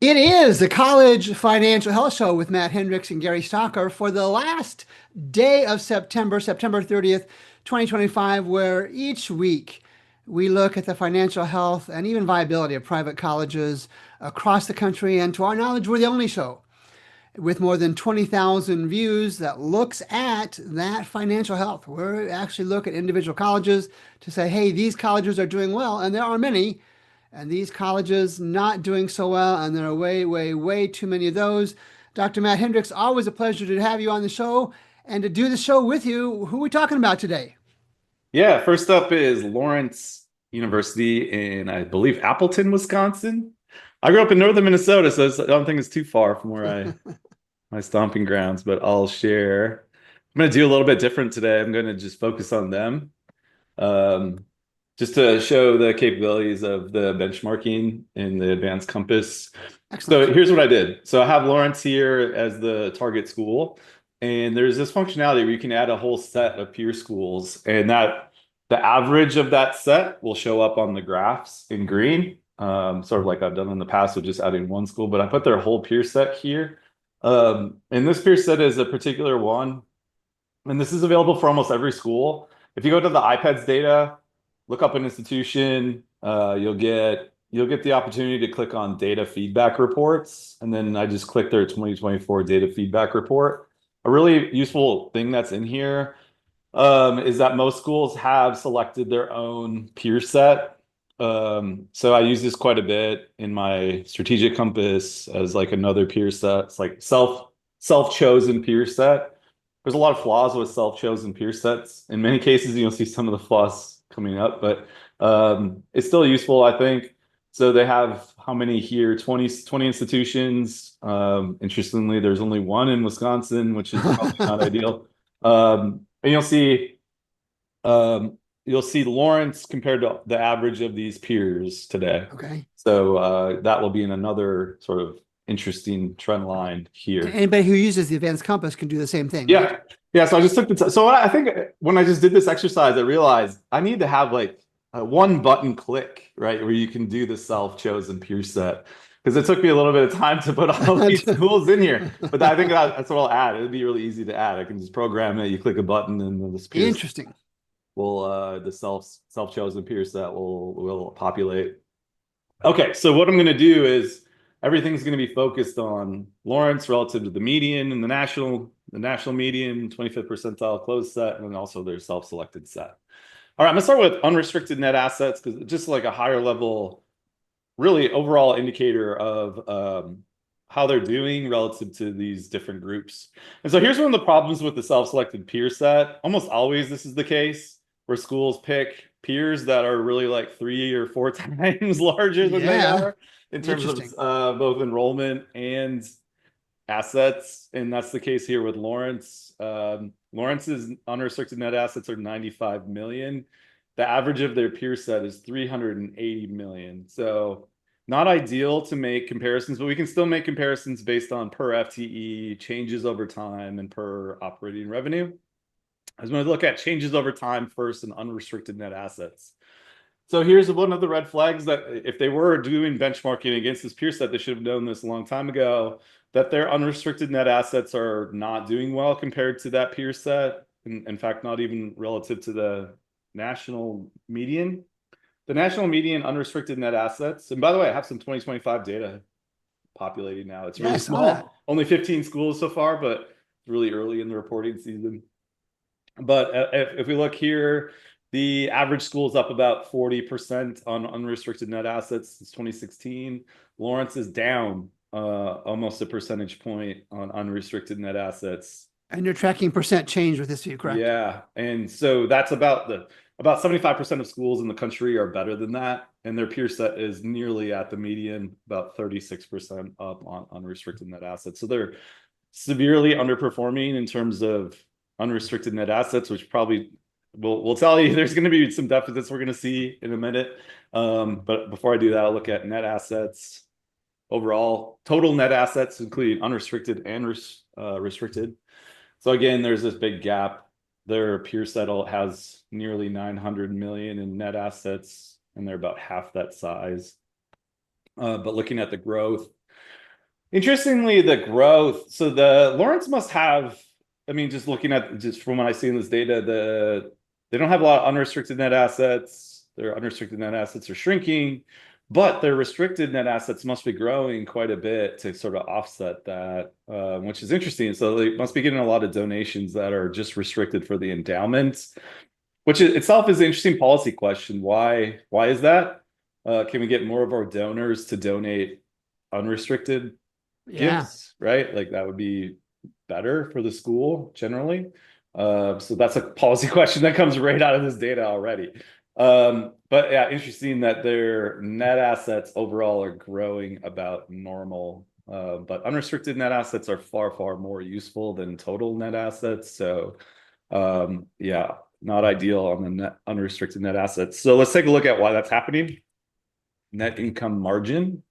It is the College Financial Health Show with Matt Hendricks and Gary Stocker for the last day of September, September 30th, 2025, where each week we look at the financial health and even viability of private colleges across the country. And to our knowledge, we're the only show with more than 20,000 views that looks at that financial health. We actually look at individual colleges to say, hey, these colleges are doing well, and there are many, and these colleges not doing so well, and there are way, way, way too many of those. Dr. Matt Hendricks, always a pleasure to have you on the show and to do the show with you. Who are we talking about today? Yeah, first up is Lawrence University in, I believe, Appleton, Wisconsin. I grew up in northern Minnesota, so I don't think it's too far from where my stomping grounds, but I'll share. I'm going to do a little bit different today. I'm going to just focus on them, um, just to show the capabilities of the benchmarking in the advanced compass. Excellent. So here's what I did. So I have Lawrence here as the target school, and there's this functionality where you can add a whole set of peer schools, and that the average of that set will show up on the graphs in green, sort of like I've done in the past with just adding one school, but I put their whole peer set here. And this peer set is a particular one, and this is available for almost every school. If you go to the iPads data, look up an institution, you'll get the opportunity to click on data feedback reports, and then I just click their 2024 data feedback report. A really useful thing that's in here is that most schools have selected their own peer set. So I use this quite a bit in my strategic compass as like another peer set. It's like self-chosen peer set. There's a lot of flaws with self-chosen peer sets. In many cases, you'll see some of the flaws coming up, but it's still useful, I think. So they have how many here? 20 institutions. Interestingly, there's only one in Wisconsin, which is probably not ideal. And you'll see Lawrence compared to the average of these peers today. Okay. So that will be in another sort of interesting trend line here. Anybody who uses the advanced compass can do the same thing, right? Yeah. Yeah. So I just took the so I think when I just did this exercise, I realized I need to have like a one button click, right, where you can do the self-chosen peer set. Because it took me a little bit of time to put all these schools in here. But I think that's what I'll add. It'd be really easy to add. I can just program it. You click a button and then this peer Interesting. will the self-chosen peer set will populate. Okay, so what I'm going to do is everything's going to be focused on Lawrence relative to the median and the national median, 25th percentile closed set, and then also their self-selected set. All right, I'm going to start with unrestricted net assets because just like a higher level, really overall indicator of how they're doing relative to these different groups. And so here's one of the problems with the self-selected peer set. Almost always this is the case where schools pick peers that are really like 3 or 4 times larger than they are in terms of both enrollment and assets. And that's the case here with Lawrence. Lawrence's unrestricted net assets are 95 million. The average of their peer set is 380 million. So not ideal to make comparisons, but we can still make comparisons based on per FTE, changes over time, and per operating revenue. I was going to look at changes over time first and unrestricted net assets. So here's one of the red flags that if they were doing benchmarking against this peer set, they should have known this a long time ago, that their unrestricted net assets are not doing well compared to that peer set. In fact, not even relative to the national median. The national median unrestricted net assets, and by the way, I have some 2025 data populating now. It's really small, only 15 schools so far, but really early in the reporting season. But if we look here, the average school is up about 40% on unrestricted net assets since 2016. Lawrence is down almost a percentage point on unrestricted net assets. And you're tracking percent change with this view, correct? Yeah, and so that's about 75% of schools in the country are better than that, and their peer set is nearly at the median, about 36% up on unrestricted net assets. So they're severely underperforming in terms of unrestricted net assets, which probably will tell you there's going to be some deficits we're going to see in a minute. But before I do that, I'll look at net assets overall, total net assets, including unrestricted and restricted. So again, there's this big gap. Their peer set has nearly 900 million in net assets, and they're about half that size. But looking at the growth, Interestingly, the growth. So the Lawrence must have. I mean, just looking at just from what I see in this data, they don't have a lot of unrestricted net assets. Their unrestricted net assets are shrinking, but their restricted net assets must be growing quite a bit to sort of offset that, which is interesting. So they must be getting a lot of donations that are just restricted for the endowments, which itself is an interesting policy question. Why is that? Can we get more of our donors to donate unrestricted Yeah. gifts, right? Like that would be better for the school generally. So that's a policy question that comes right out of this data already. But yeah, interesting that their net assets overall are growing about normal. But unrestricted net assets are far, far more useful than total net assets. So yeah, not ideal on the net unrestricted net assets. So let's take a look at why that's happening. Net income margin.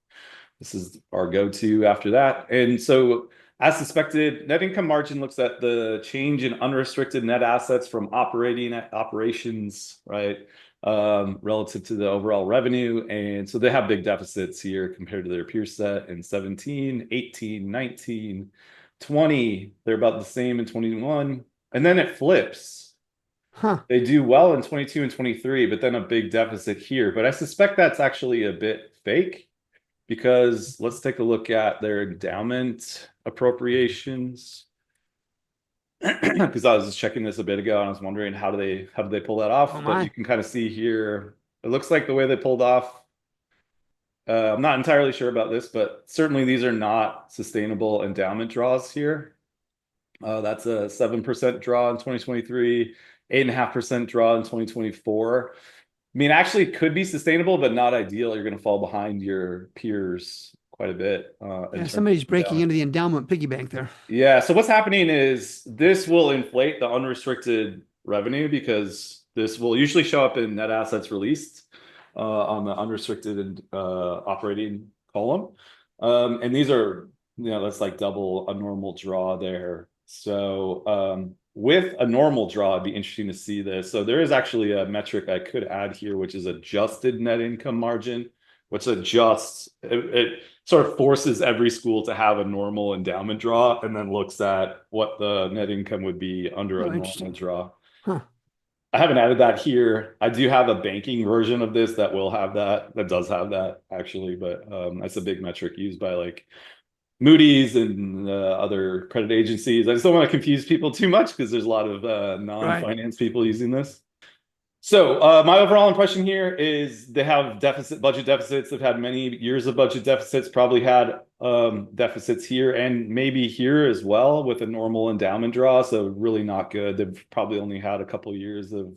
This is our go-to after that. And so as suspected, net income margin looks at the change in unrestricted net assets from operations, right? Relative to the overall revenue. And so they have big deficits here compared to their peer set in 17, 18, 19, 20. They're about the same in 21. And then it flips. Huh. They do well in 22 and 23, but then a big deficit here. But I suspect that's actually a bit fake because let's take a look at their endowment appropriations. Because I was just checking this a bit ago and I was wondering how do they pull that Oh off? But you my. can kind of see here, it looks like the way they pulled off. I'm not entirely sure about this, but certainly these are not sustainable endowment draws here. That's a 7% draw in 2023, 8.5% draw in 2024. I mean, actually could be sustainable, but not ideal. You're going to fall behind your peers quite a bit in Yeah, terms somebody's of breaking endowment. into the endowment piggy bank there. Yeah. So what's happening is this will inflate the unrestricted revenue because this will usually show up in net assets released on the unrestricted and operating column. And these are, that's like double a normal draw there. So with a normal draw, it'd be interesting to see this. So there is actually a metric I could add here, which is adjusted net income margin, which adjusts it sort of forces every school to have a normal endowment draw and then looks at what the net income would be under a Oh, normal interesting. draw. Huh. I haven't added that here. I do have a banking version of this that will have that does have that actually, but that's a big metric used by like Moody's and other credit agencies. I just don't want to confuse people too much because there's a lot of Right. non-finance people using this. So my overall impression here is they have budget deficits. They've had many years of budget deficits, probably had deficits here and maybe here as well with a normal endowment draw. So really not good. They've probably only had a couple of years of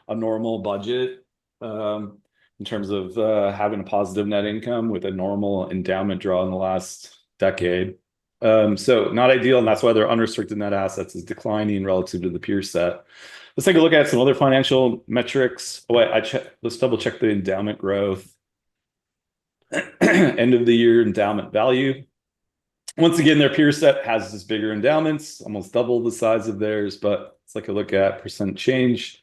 a normal budget in terms of having a positive net income with a normal endowment draw in the last decade. So not ideal, and that's why their unrestricted net assets is declining relative to the peer set. Let's take a look at some other financial metrics. Oh, wait, let's double check the endowment growth. End of the year endowment value. Once again, their peer set has this bigger endowments, almost double the size of theirs, but let's take a look at percent change.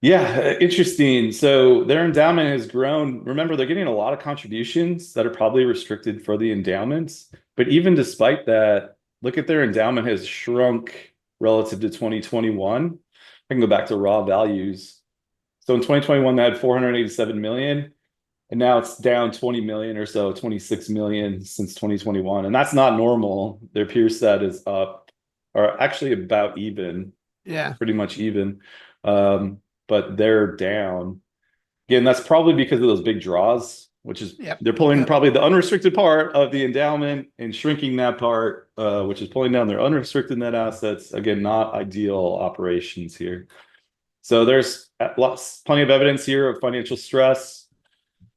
Yeah, interesting. So their endowment has grown. Remember, they're getting a lot of contributions that are probably restricted for the endowments. But even despite that, look at their endowment has shrunk relative to 2021. I can go back to raw values. So in 2021, they had 487 million, and now it's down 20 million or so, 26 million since 2021. And that's not normal. Their peer set is up, or actually about even, Yeah. pretty much even. But they're down. Again, that's probably because of those big draws, which is Yep. they're pulling Yep. probably the unrestricted part of the endowment and shrinking that part, which is pulling down their unrestricted net assets. Again, not ideal operations here. So there's plenty of evidence here of financial stress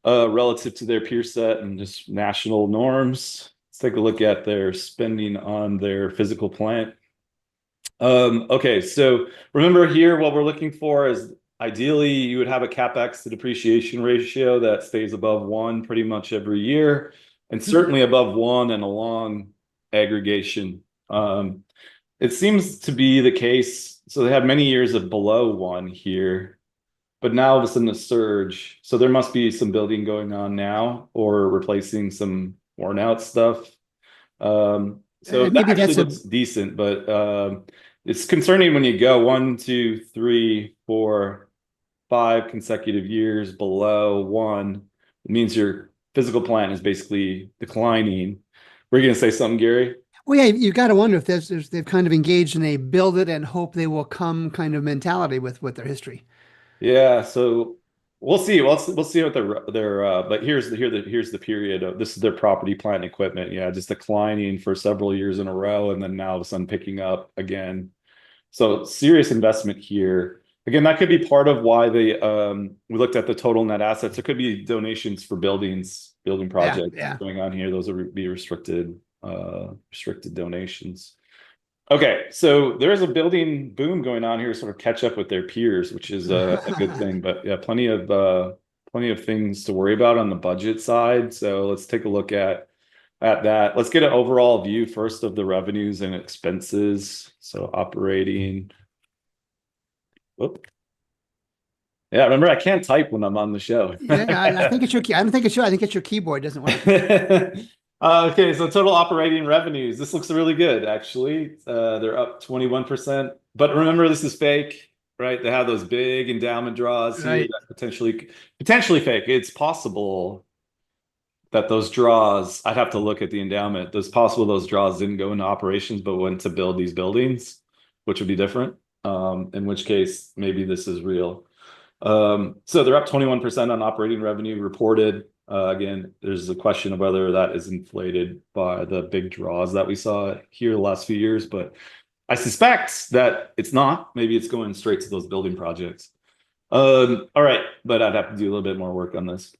relative to their peer set and just national norms. Let's take a look at their spending on their physical plant. Okay, so remember here, what we're looking for is ideally you would have a capex to depreciation ratio that stays above 1 pretty much every year, and certainly above 1 and a long aggregation. It seems to be the case. So they have many years of below 1 here, but now all of a sudden a surge. So there must be some building going on now or replacing some worn out stuff. So that Maybe actually that's a looks decent, but it's concerning when you go 1, 2, 3, 4, 5 consecutive years below 1. It means your physical plant is basically declining. Were you going to say something, Gary? well, yeah. You got to wonder if they've kind of engaged in a build it and hope they will come kind of mentality with their history. Yeah, so we'll see. We'll see what their but here's the period of this is their property, plant, and equipment. Yeah, just declining for several years in a row, and then now all of a sudden picking up again. So serious investment here. Again, that could be part of why we looked at the total net assets. There could be donations for building Yeah, projects yeah. going on here. Those would be restricted donations. Okay, so there's a building boom going on here, sort of catch up with their peers, which is a good thing. But yeah, plenty of things to worry about on the budget side. So let's take a look at that. Let's get an overall view first of the revenues and expenses. So operating. Whoop. Yeah, remember I can't type when I'm on the show. Yeah, I think it's your key. I don't think it's you. I think it's your keyboard doesn't work. Okay, so total operating revenues. This looks really good, actually. They're up 21%. But remember, this is fake, right? They have those big endowment draws here Right. that potentially fake. It's possible that those draws, I'd have to look at the endowment. It's possible those draws didn't go into operations, but went to build these buildings, which would be different. In which case, maybe this is real. So they're up 21% on operating revenue reported. Again, there's a question of whether that is inflated by the big draws that we saw here the last few years, but I suspect that it's not. Maybe it's going straight to those building projects. All right, but I'd have to do a little bit more work on this.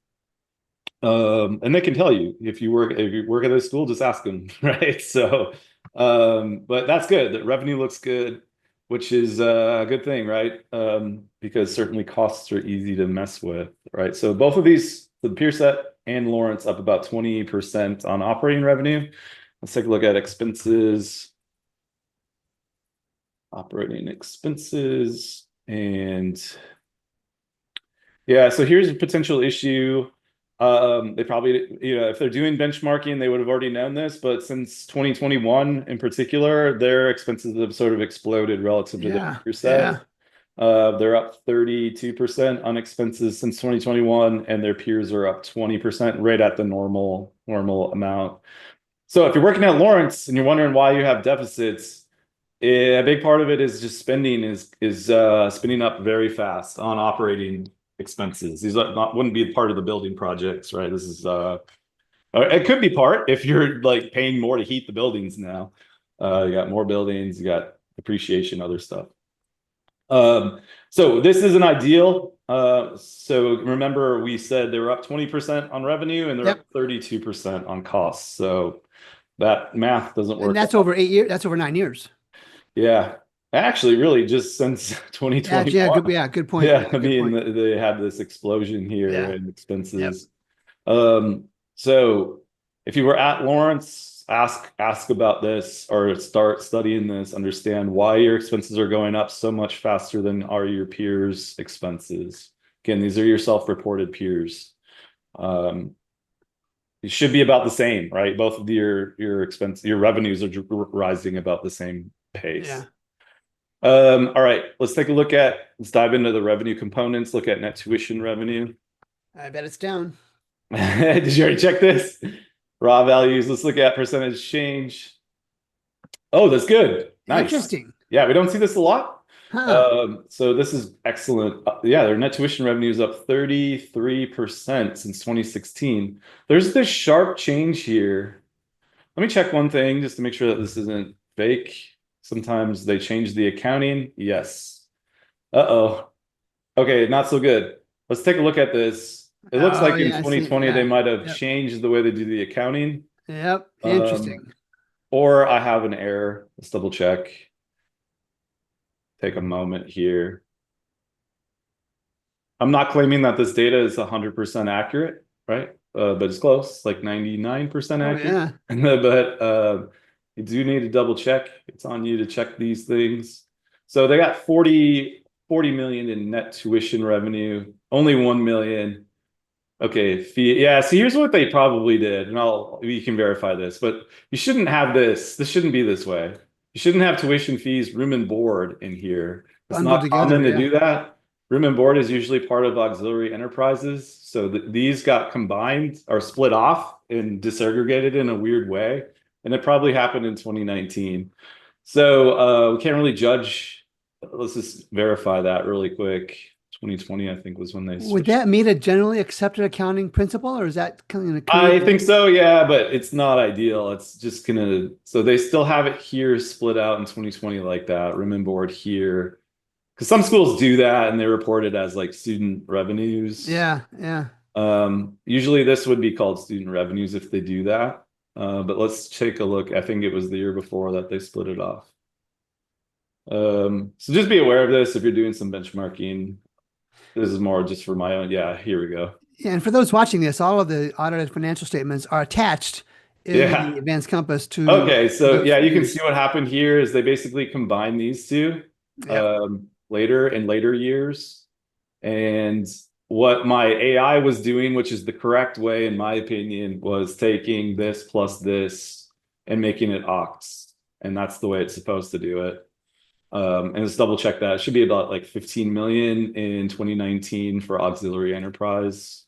And they can tell you if you work at a school, just ask them, right? So, but that's good. The revenue looks good, which is a good thing, right? Because certainly costs are easy to mess with, right? So both of these, the peer set and Lawrence, up about 20% on operating revenue. Let's take a look at expenses, operating expenses, and yeah. So here's a potential issue. They probably, if they're doing benchmarking, they would have already known this, but since 2021 in particular, their expenses have sort of exploded relative to their Yeah, peer set. yeah. They're up 32% on expenses since 2021, and their peers are up 20%, right at the normal amount. So if you're working at Lawrence and you're wondering why you have deficits, a big part of it is just spending is spending up very fast on operating expenses. These wouldn't be part of the building projects, right? This is it could be part if you're like paying more to heat the buildings now. You got more buildings, you got depreciation, other stuff. So this is an ideal. So remember we said they were up 20% on revenue and they're Yep. up 32% on costs. So that math doesn't And work that's out. over 8 years. That's over 9 years. Yeah. Actually, really just since Yeah, yeah, 2021. good. Yeah, good point. Yeah, Yeah, I good mean, point. they had this explosion here Yeah. in Yep. expenses. So if you were at Lawrence, ask about this or start studying this, understand why your expenses are going up so much faster than are your peers' expenses. Again, these are your self-reported peers. It should be about the same, right? Both of your revenues are rising about the same pace. Yeah. All right, let's dive into the revenue components, look at net tuition revenue. I bet it's down. Did you already check this? Raw values, let's look at percentage change. Oh, that's good. Nice. Interesting. Yeah, we don't see this a lot. Huh. So this is excellent. Yeah, their net tuition revenue is up 33% since 2016. There's this sharp change here. Let me check one thing just to make sure that this isn't fake. Sometimes they change the accounting. Yes. Uh-oh. Okay, not so good. Let's take a look at this. It looks Oh, like in yeah, I see. 2020 they Yeah. might have Yep. changed the way they do the accounting. Yep. Um, Interesting. or I have an error. Let's double check. Take a moment here. I'm not claiming that this data is 100% accurate, right? But it's close, like 99% Oh, accurate. yeah. But you do need to double check. It's on you to check these things. So they got 40 million in net tuition revenue, only 1 million. Okay, fee. Yeah, so here's what they probably did, and you can verify this, but you shouldn't have this. This shouldn't be this way. You shouldn't have tuition fees, room and board in here. It's Bundled not together. common to Yeah. do that. Room and board is usually part of auxiliary enterprises. So these got combined or split off and disaggregated in a weird way. And it probably happened in 2019. So we can't really judge. Let's just verify that really quick. 2020, I think, was when they Would switched. that meet a generally accepted accounting principle, or is that kind of I creative? think so, yeah, but it's not ideal. It's just gonna, so they still have it here split out in 2020 like that, room and board here. Because some schools do that and they report it as like student revenues. Yeah, yeah. Usually this would be called student revenues if they do that. But let's take a look. I think it was the year before that they split it off. So just be aware of this if you're doing some benchmarking. This is more just for my own. Yeah, here we go. Yeah, and for those watching this, all of the audited financial statements are attached in Yeah. the advanced compass to Okay, so those yeah, you can see views. what happened here is they basically combined these two Yep. later in later years. And what my AI was doing, which is the correct way, in my opinion, was taking this plus this and making it aux. And that's the way it's supposed to do it. And let's double check that. It should be about like 15 million in 2019 for auxiliary enterprise.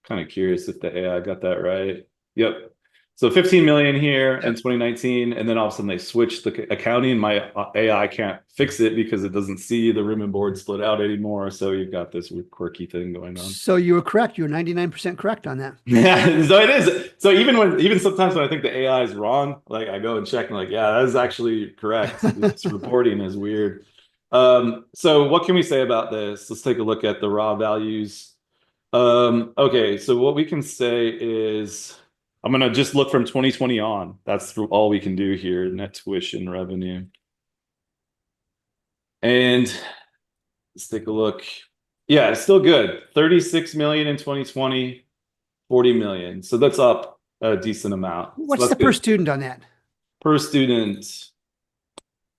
Kind of curious if the AI got that right. Yep. So 15 million here in Yep. 2019, and then all of a sudden they switched the accounting. My AI can't fix it because it doesn't see the room and board split out anymore. So you've got this weird quirky thing going on. So you were correct. You were 99% correct on that. Yeah, so it is. So even sometimes when I think the AI is wrong, like I go and check and like, yeah, that is actually correct. This reporting is weird. So what can we say about this? Let's take a look at the raw values. Okay, so what we can say is I'm gonna just look from 2020 on. That's all we can do here, net tuition revenue. And let's take a look. Yeah, it's still good. 36 million in 2020, 40 million. So that's up a decent amount. So What's that's the per good. student on that? Per student,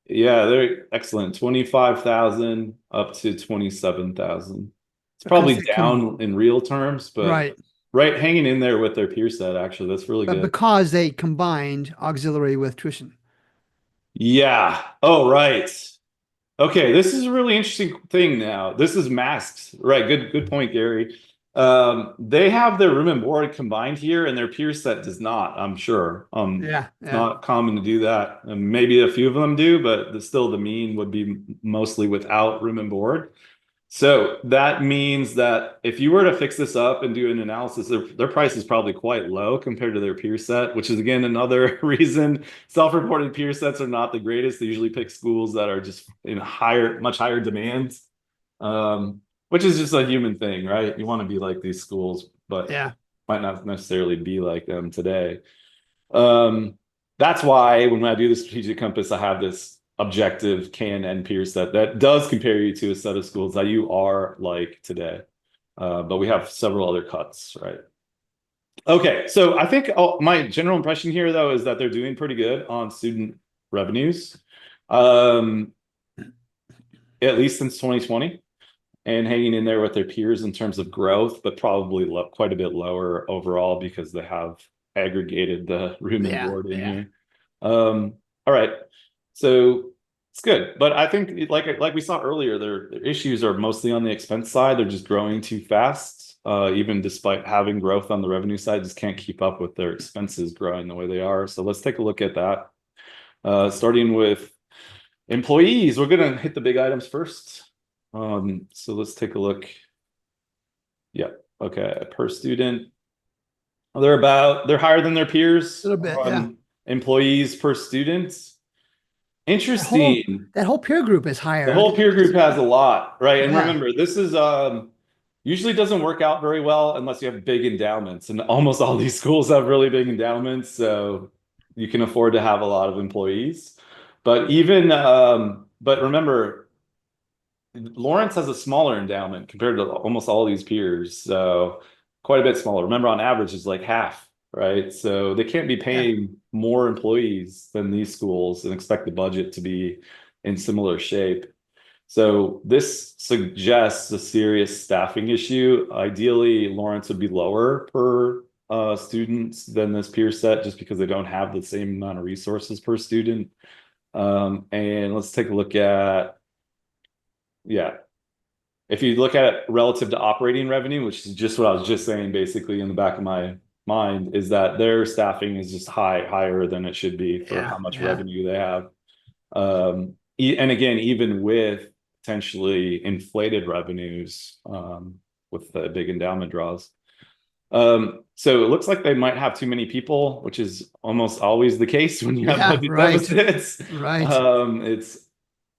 yeah, they're excellent. 25,000 up to 27,000. It's Because probably they can, down in real terms, but right. right hanging in there with their peer set, actually. That's really But good. because they combined auxiliary with tuition. Yeah. Oh, right. Okay, this is a really interesting thing now. This is masks. Right. Good point, Gary. They have their room and board combined here, and their peer set does not, I'm sure. Yeah, It's yeah. not common to do that. And maybe a few of them do, but still the mean would be mostly without room and board. So that means that if you were to fix this up and do an analysis, their price is probably quite low compared to their peer set, which is again another reason self-reported peer sets are not the greatest. They usually pick schools that are just in much higher demand, which is just a human thing, right? You want to be like these schools, but Yeah. might not necessarily be like them today. Um, that's why when I do the strategic compass, I have this objective KNN peer set that does compare you to a set of schools that you are like today. But we have several other cuts, right? Okay, so I think my general impression here, though, is that they're doing pretty good on student revenues, um, at least since 2020, and hanging in there with their peers in terms of growth, but probably quite a bit lower overall because they have aggregated the room and Yeah, board in yeah. here. All right, so it's good, but I think like we saw earlier, their issues are mostly on the expense side. They're just growing too fast, even despite having growth on the revenue side, just can't keep up with their expenses growing the way they are. So let's take a look at that. Starting with employees, we're gonna hit the big items first. So let's take a look. Yeah, okay, per student. They're higher than their A peers little bit, yeah. on employees per student. That whole Interesting. that whole peer group is higher, The aren't whole they? peer group has a lot, right? And Yeah, remember, this is usually doesn't work out very well unless you have big endowments. And almost all these schools have really big endowments, so you can afford to have a lot of employees. But remember, Lawrence has a smaller endowment compared to almost all these peers, so quite a bit smaller. Remember, on average, it's like half, right? So they can't be yeah. paying more employees than these schools and expect the budget to be in similar shape. So this suggests a serious staffing issue. Ideally, Lawrence would be lower per students than this peer set just because they don't have the same amount of resources per student. And let's take a look at, yeah. If you look at it relative to operating revenue, which is just what I was just saying, basically in the back of my mind, is that their staffing is just higher than it should be for how much revenue they have. And again, even with potentially inflated revenues, with the big endowment draws. So it looks like they might have too many people, which is almost always the case when you have budget deficits. Right. It's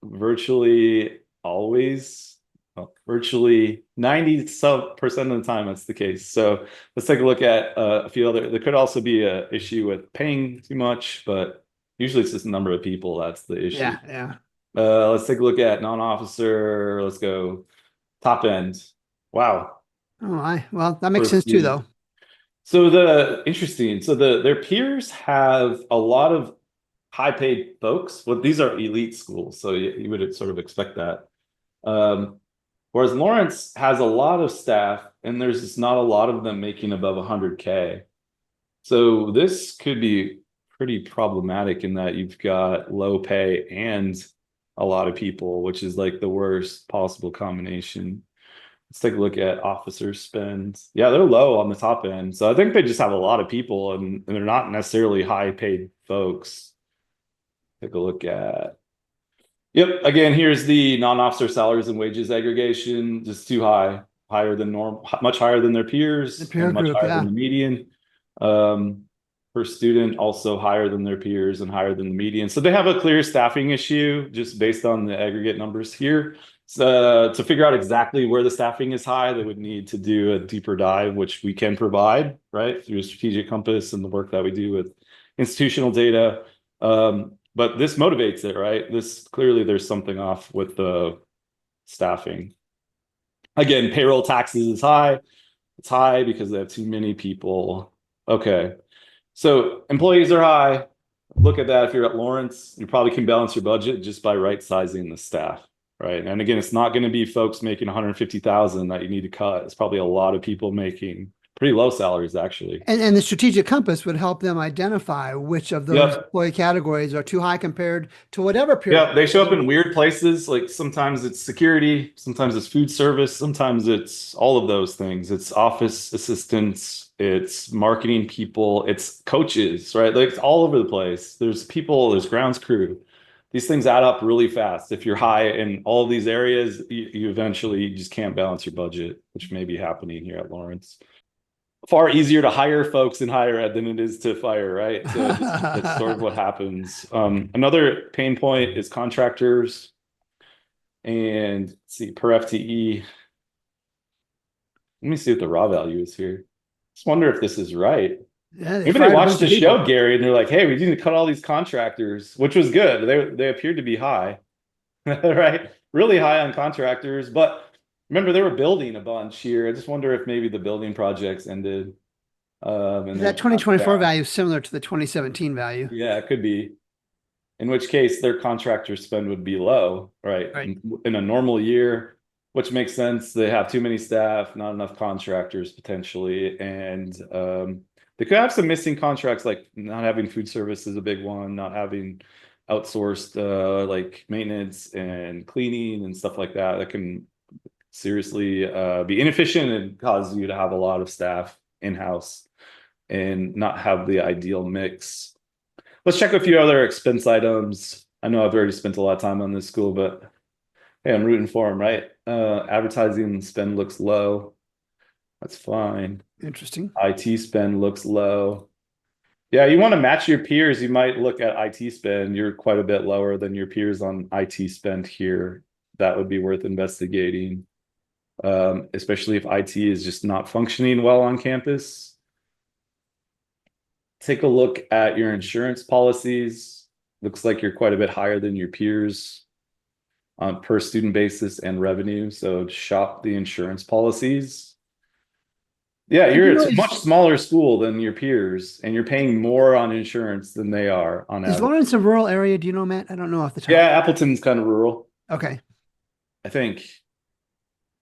virtually always, well, virtually 90% of the time that's the case. So let's take a look at a few other. There could also be an issue with paying too much, but usually it's just the number of people that's the issue. Yeah. Let's take a look at non-officer. Let's go top end. Wow. Oh, well, that makes sense too, though. So their peers have a lot of high paid folks. Well, these are elite schools, so you would sort of expect that. Whereas Lawrence has a lot of staff, and there's just not a lot of them making above 100K. So this could be pretty problematic in that you've got low pay and a lot of people, which is like the worst possible combination. Let's take a look at officer spend. Yeah, they're low on the top end. So I think they just have a lot of people and they're not necessarily high paid folks. Take a look at. Yep, again, here's the non-officer salaries and wages aggregation, just too high, higher than normal, much higher than their peers, The peer and much group, higher than the median. Per student, also higher than their peers and higher than the median. So they have a clear staffing issue just based on the aggregate numbers here. So to figure out exactly where the staffing is high, they would need to do a deeper dive, which we can provide, right, through a strategic compass and the work that we do with institutional data. But this motivates it, right? This clearly there's something off with the staffing. Again, payroll taxes is high. It's high because they have too many people. Okay. So employees are high. Look at that. If you're at Lawrence, you probably can balance your budget just by right sizing the staff, right? And again, it's not going to be folks making 150,000 that you need to cut. It's probably a lot of people making pretty low salaries, actually. And the strategic compass would help them identify which of those employee categories are too high compared to whatever period. Yeah, they show up in weird places. Like sometimes it's security, sometimes it's food service, sometimes it's all of those things. It's office assistants, it's marketing people, it's coaches, right? Like it's all over the place. There's people, there's grounds crew. These things add up really fast. If you're high in all of these areas, you eventually just can't balance your budget, which may be happening here at Lawrence. Far easier to hire folks in higher ed than it is to fire, right? So that's sort of what happens. Another pain point is contractors. And let's see, per FTE. Let me see what the raw value is here. Just wonder if this is right. Yeah, maybe they watched the show, Gary, and they're like, hey, we need to cut all these contractors, which was good. They appeared to be high, right? Really high on contractors, but remember, they were building a bunch here. I just wonder if maybe the building projects ended. That 2024 value is similar to the 2017 value. Yeah, it could be. In which case, their contractor spend would be low, right? In a normal year, which makes sense. They have too many staff, not enough contractors potentially, and they could have some missing contracts, like not having food service is a big one, not having outsourced like maintenance and cleaning and stuff like that. That can seriously be inefficient and cause you to have a lot of staff in-house and not have the ideal mix. Let's check a few other expense items. I know I've already spent a lot of time on this school, but hey, I'm rooting for them, right? Advertising spend looks low. That's fine. Interesting. IT spend looks low. Yeah, you want to match your peers. You might look at IT spend. You're quite a bit lower than your peers on IT spend here. That would be worth investigating. Especially if IT is just not functioning well on campus. Take a look at your insurance policies. Looks like you're quite a bit higher than your peers on per student basis and revenue. So shop the insurance policies. Yeah, it's a much smaller school than your peers, and you're paying more on insurance than they are on average. Is Lawrence a rural area? Do you know, Matt? I don't know off the top. Yeah, Appleton's kind of rural. Okay. I think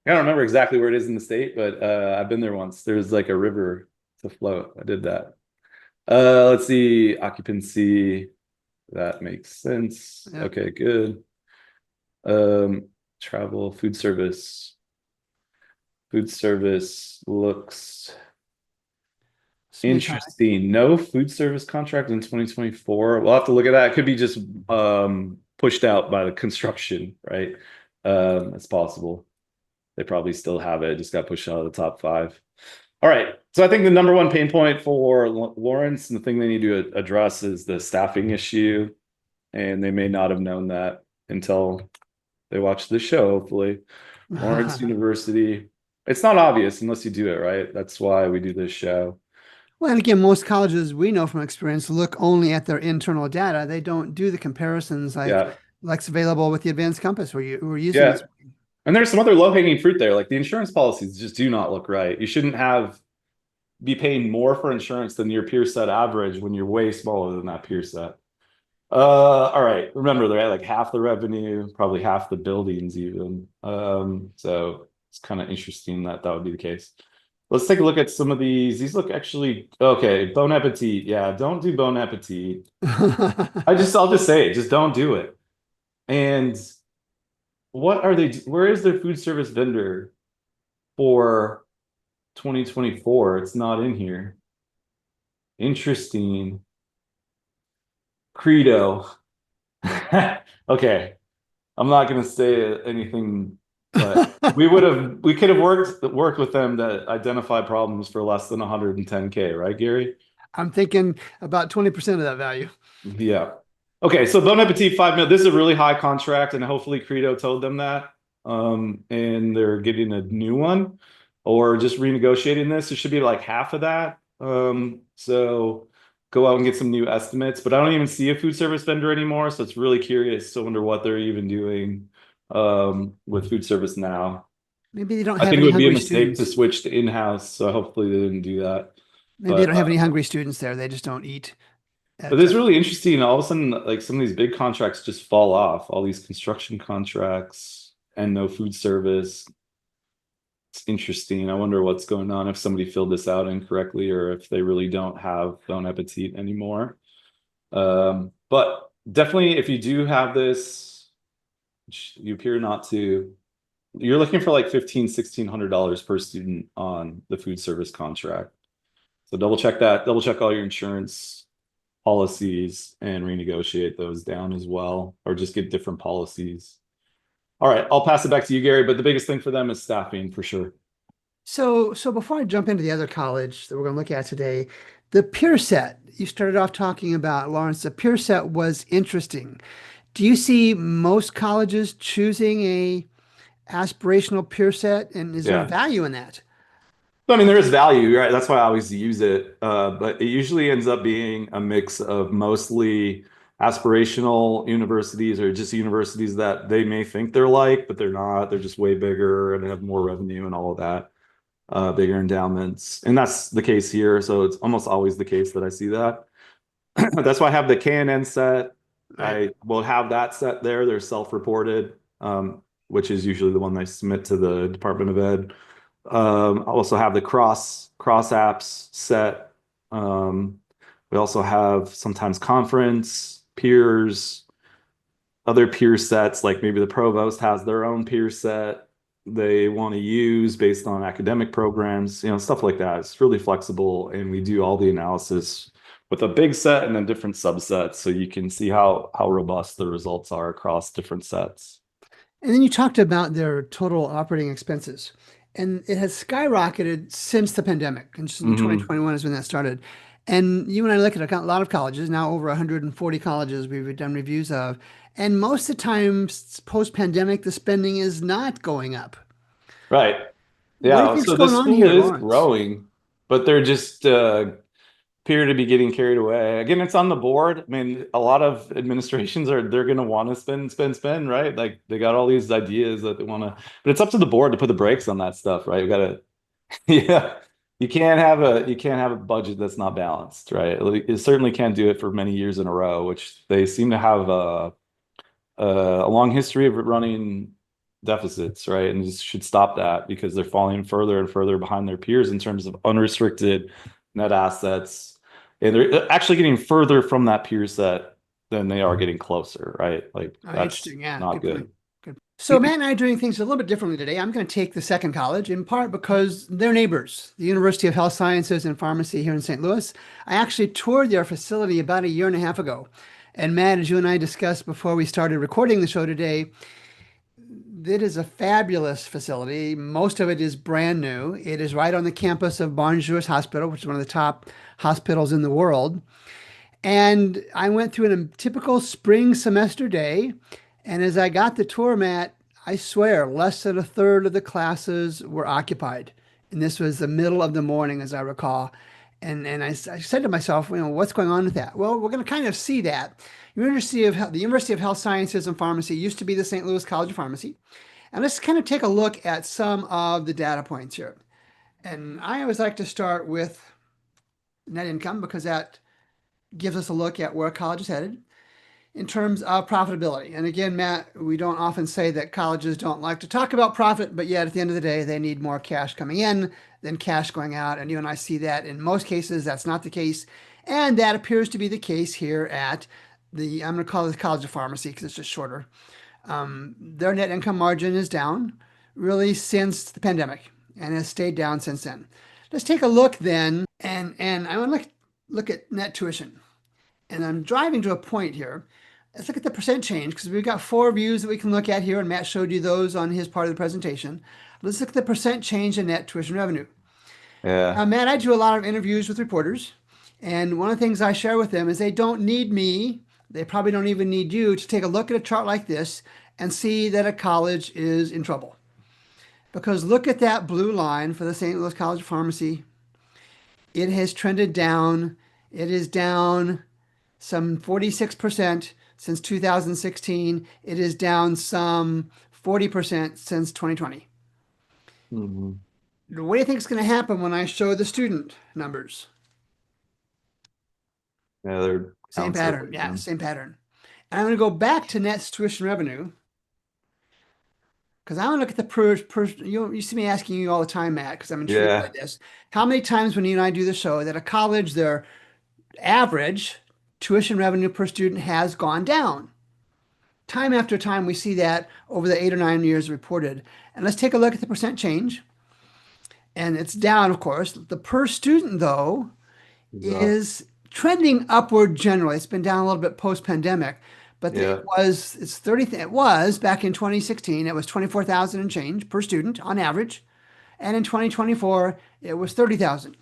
I don't remember exactly where it is in the state, but I've been there once. There's like a river to float. I did that. Let's see, occupancy. That makes sense. Yeah. Okay, good. Um, travel, food service. Food service looks Smidge high. interesting. No food service contract in 2024. We'll have to look at that. It could be just pushed out by the construction, right? It's possible. They probably still have it. It just got pushed out of the top five. All right. So I think the number one pain point for Lawrence and the thing they need to address is the staffing issue. And they may not have known that until they watch the show, hopefully. Lawrence University. It's not obvious unless you do it, right? That's why we do this show. Well, and again, most colleges we know from experience look only at their internal data. They don't do the comparisons Yeah. like's available with the advanced compass we're using Yeah. this. And there's some other low-hanging fruit there. Like the insurance policies just do not look right. You shouldn't be paying more for insurance than your peer set average when you're way smaller than that peer set. All right. Remember, they're at like half the revenue, probably half the buildings even. So it's kind of interesting that that would be the case. Let's take a look at some of these. These look actually okay. Bon appetit. Yeah, don't do bon appetit. I'll just say it. Just don't do it. And what are they? Where is their food service vendor for 2024? It's not in here. Interesting. Credo. Okay. I'm not going to say anything, but we could have worked with them to identify problems for less than 110K, right, Gary? I'm thinking about 20% of that value. Yeah. Okay, so Bon Appetit 5 mil. This is a really high contract, and hopefully Credo told them that. And they're getting a new one or just renegotiating this. It should be like half of that. So go out and get some new estimates. But I don't even see a food service vendor anymore, so it's really curious. I wonder what they're even doing with food service now. Maybe they don't I have think it any would be a hungry mistake to students. switch to in-house, so hopefully they didn't do that. Maybe they But don't have any hungry students there. They just don't eat but at it's really interesting. All of a sudden, like some of these big contracts just fall off. All these construction contracts and no food service. It's interesting. I wonder what's going on if somebody filled this out incorrectly or if they really don't have Bon Appetit anymore. But definitely, if you do have this, which you appear not to, you're looking for like $1,500–$1,600 per student on the food service contract. So double check that. Double check all your insurance policies and renegotiate those down as well, or just get different policies. All right, I'll pass it back to you, Gary. But the biggest thing for them is staffing for sure. So before I jump into the other college that we're going to look at today, the peer set, you started off talking about, Lawrence, the peer set was interesting. Do you see most colleges choosing a aspirational peer set, and is there Yeah. value in that? I mean, there is value, right? That's why I always use it. But it usually ends up being a mix of mostly aspirational universities or just universities that they may think they're like, but they're not. They're just way bigger and have more revenue and all of that, bigger endowments. And that's the case here. So it's almost always the case that I see that. That's why I have the KNN set. Right. I will have that set there. They're self-reported, which is usually the one they submit to the Department of Ed. I also have the cross apps set. We also have sometimes conference peers, other peer sets, like maybe the provost has their own peer set they want to use based on academic programs, stuff like that. It's really flexible, and we do all the analysis with a big set and then different subsets, so you can see how robust the results are across different sets. And then you talked about their total operating expenses, and it has skyrocketed since the pandemic. And just in 2021 is when that started. And you and I look at a lot of colleges, now over 140 colleges we've done reviews of. And most of the time, post-pandemic, the spending is not going up. Right. What do you Yeah. think's So the going on school here, is Lawrence? growing, but they're just appear to be getting carried away. Again, it's on the board. I mean, a lot of administrations they're going to want to spend, right? Like they got all these ideas that they want to, but it's up to the board to put the brakes on that stuff, right? You got to, yeah. You can't have a budget that's not balanced, right? You certainly can't do it for many years in a row, which they seem to have a long history of running deficits, right? And just should stop that because they're falling further and further behind their peers in terms of unrestricted net assets. And they're actually getting further from that peer set than they are getting closer, right? Like Oh, that's interesting. Yeah, not good point. good. Good. So Matt and I are doing things a little bit differently today. I'm going to take the second college in part because they're neighbors, the University of Health Sciences and Pharmacy here in St. Louis. I actually toured their facility about a year and a half ago. And Matt, as you and I discussed before we started recording the show today, it is a fabulous facility. Most of it is brand new. It is right on the campus of Barnes-Jewish Hospital, which is one of the top hospitals in the world. And I went through a typical spring semester day. And as I got the tour, Matt, I swear less than a third of the classes were occupied. And this was the middle of the morning, as I recall. And I said to myself, what's going on with that? Well, we're going to kind of see that. The University of Health Sciences and Pharmacy used to be the St. Louis College of Pharmacy. And let's kind of take a look at some of the data points here. And I always like to start with net income because that gives us a look at where college is headed in terms of profitability. And again, Matt, we don't often say that colleges don't like to talk about profit, but yet at the end of the day, they need more cash coming in than cash going out. And you and I see that in most cases, that's not the case. And that appears to be the case here at I'm going to call it the College of Pharmacy because it's just shorter. Their net income margin is down really since the pandemic and has stayed down since then. Let's take a look then, and I want to look at net tuition. And I'm driving to a point here. Let's look at the percent change because we've got 4 views that we can look at here, and Matt showed you those on his part of the presentation. Let's look at the percent change in net tuition revenue. Yeah. Matt, I do a lot of interviews with reporters, and one of the things I share with them is they don't need me. They probably don't even need you to take a look at a chart like this and see that a college is in trouble. Because look at that blue line for the St. Louis College of Pharmacy. It has trended down. It is down some 46% since 2016. It is down some 40% since 2020. Mhm. What do you think is going to happen when I show the student numbers? Yeah, they're Same pattern. Yeah, down. same pattern. And I'm going to go back to net tuition revenue because I want to look at the you see me asking you all the time, Matt, because I'm intrigued by Yeah. this. How many times when you and I do the show that a college, their average tuition revenue per student has gone down? Time after time, we see that over the 8 or 9 years reported. And let's take a look at the percent change. And it's down, of course. The per student, though, Is up. is trending upward generally. It's been down a little bit post-pandemic, but Yeah. it was back in 2016, it was 24,000 and change per student on average. And in 2024, it was 30,000.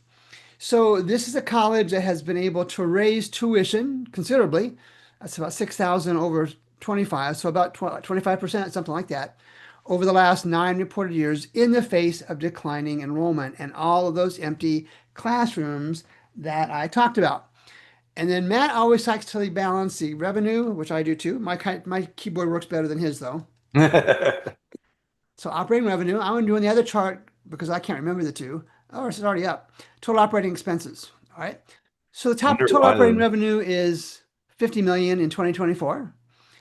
So this is a college that has been able to raise tuition considerably. That's about 6,000 over 25, so about 25%, something like that, over the last 9 reported years in the face of declining enrollment and all of those empty classrooms that I talked about. And then Matt always likes to balance the revenue, which I do too. My keyboard works better than his though. So operating revenue, I'm doing the other chart because I can't remember the two. Oh, it's already up. Total operating expenses. All right. So the top Wonder total why operating the revenue is 50 million in 2024,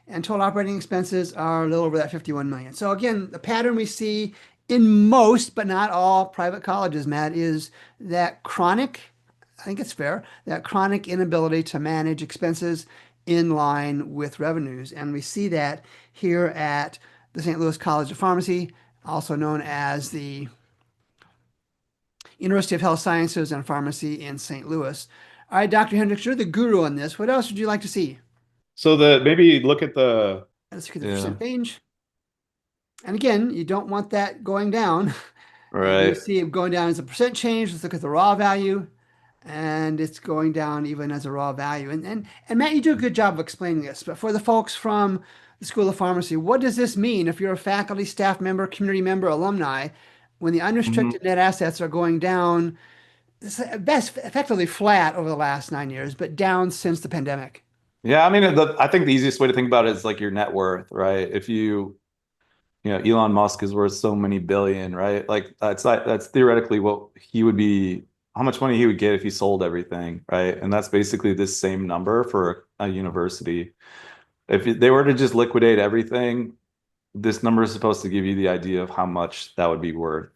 and total operating expenses are a little over that 51 million. So again, the pattern we see in most, but not all private colleges, Matt, is that chronic, I think it's fair, that chronic inability to manage expenses in line with revenues. And we see that here at the St. Louis College of Pharmacy, also known as the University of Health Sciences and Pharmacy in St. Louis. All right, Dr. Hendricks, you're the guru on this. What else would you like to see? so the maybe look at the Let's look at the yeah, percent change. And again, you don't want that going down. And you right. see it going down as a percent change. Let's look at the raw value. And it's going down even as a raw value. And Matt, you do a good job of explaining this. But for the folks from the School of Pharmacy, what does this mean if you're a faculty, staff member, community member, alumni, when the Mhm. unrestricted net assets are going down, it's best effectively flat over the last 9 years, but down since the pandemic? Yeah, I mean, I think the easiest way to think about it is like your net worth, right? If Elon Musk is worth so many billion, right? Like that's theoretically what he would be, how much money he would get if he sold everything, right? And that's basically this same number for a university. If they were to just liquidate everything, this number is supposed to give you the idea of how much that would be worth.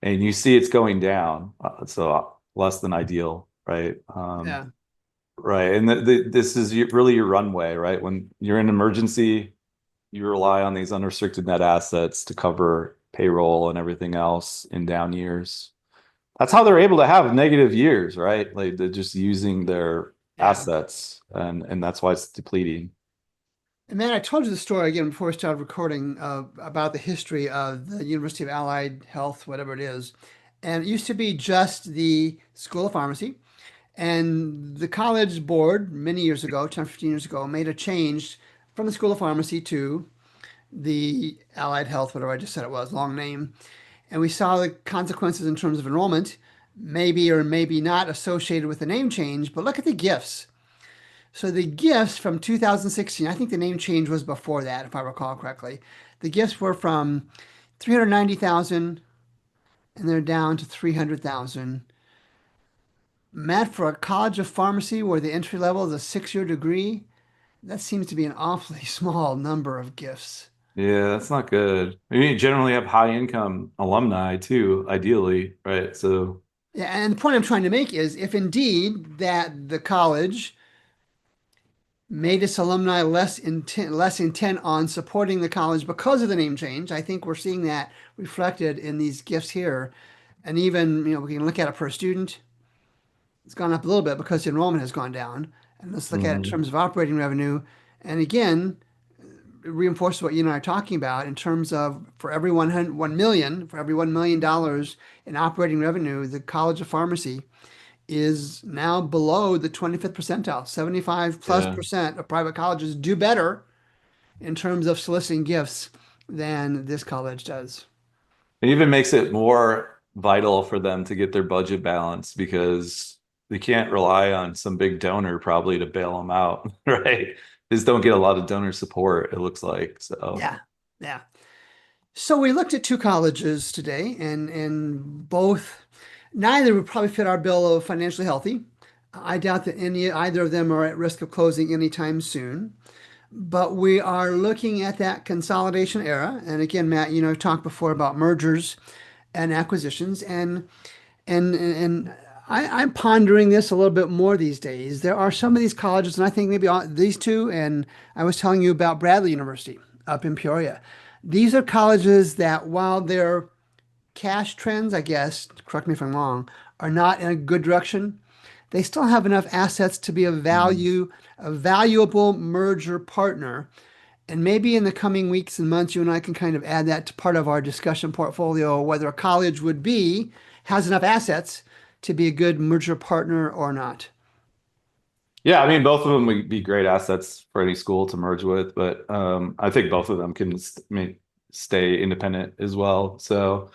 And you see it's going down, so less than ideal, right? Yeah. Right. And this is really your runway, right? When you're in emergency, you rely on these unrestricted net assets to cover payroll and everything else in down years. That's how they're able to have negative years, right? Like they're just using their Yeah. assets and that's why it's depleting. And man, I told you the story again before we started recording about the history of the University of Allied Health, whatever it is. And it used to be just the School of Pharmacy. And the college board, many years ago, 10, 15 years ago, made a change from the School of Pharmacy to the Allied Health, whatever I just said it was, long name. And we saw the consequences in terms of enrollment, maybe or maybe not associated with the name change. But look at the gifts. So the gifts from 2016, I think the name change was before that, if I recall correctly. The gifts were from 390,000 and they're down to 300,000. Matt, for a college of pharmacy where the entry level is a 6-year degree, that seems to be an awfully small number of gifts. Yeah, that's not good. I mean, you generally have high income alumni too, ideally, right? So Yeah, and the point I'm trying to make is if indeed that the college made its alumni less intent on supporting the college because of the name change. I think we're seeing that reflected in these gifts here. And even, we can look at it per student. It's gone up a little bit because the enrollment has gone down. And let's look at it in mhm. terms of operating revenue. And again, it reinforces what you and I are talking about in terms of for every 1 million, for every $1 million in operating revenue, the College of Pharmacy is now below the 25th percentile. 75 plus Yeah. percent of private colleges do better in terms of soliciting gifts than this college does. It even makes it more vital for them to get their budget balanced because they can't rely on some big donor probably to bail them out, right? They just don't get a lot of donor support, it looks like. So, Yeah, yeah. So we looked at two colleges today, and both, neither would probably fit our bill of financially healthy. I doubt that either of them are at risk of closing anytime soon. But we are looking at that consolidation era. And again, Matt, talked before about mergers and acquisitions, and I'm pondering this a little bit more these days. There are some of these colleges, and I think maybe these two, and I was telling you about Bradley University up in Peoria. These are colleges that, while their cash trends, I guess, correct me if I'm wrong, are not in a good direction, they still have enough assets to be mm, a valuable merger partner. And maybe in the coming weeks and months, you and I can kind of add that to part of our discussion portfolio, whether a college has enough assets to be a good merger partner or not. yeah, I mean, both of them would be great assets for any school to merge with, but I think both of them can stay independent as well. So,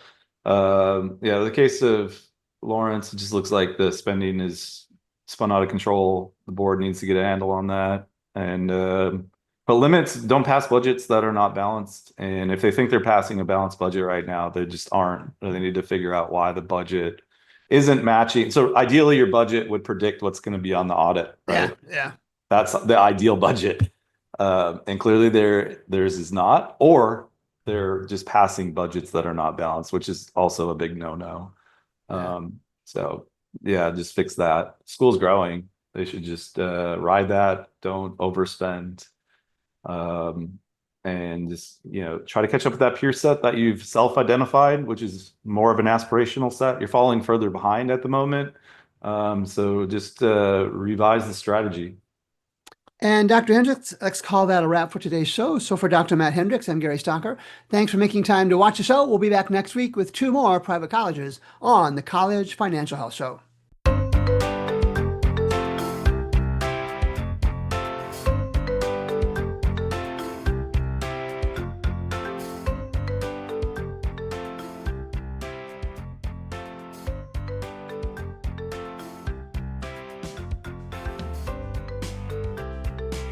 yeah, the case of Lawrence, it just looks like the spending is spun out of control. The board needs to get a handle on that, and but limits don't pass budgets that are not balanced. And if they think they're passing a balanced budget right now, they just aren't. Or they need to figure out why the budget isn't matching. So ideally, your budget would predict what's going to be on the audit, Yeah, right? yeah, That's the ideal budget. And clearly theirs is not, or they're just passing budgets that are not balanced, which is also a big no-no. yeah. So yeah, just fix that. School's growing. They should just ride that, don't overspend. Um, and just try to catch up with that peer set that you've self-identified, which is more of an aspirational set. You're falling further behind at the moment. So just revise the strategy. And Dr. Hendricks, let's call that a wrap for today's show. So for Dr. Matt Hendricks, I'm Gary Stocker. Thanks for making time to watch the show. We'll be back next week with two more private colleges on the College Financial Health Show.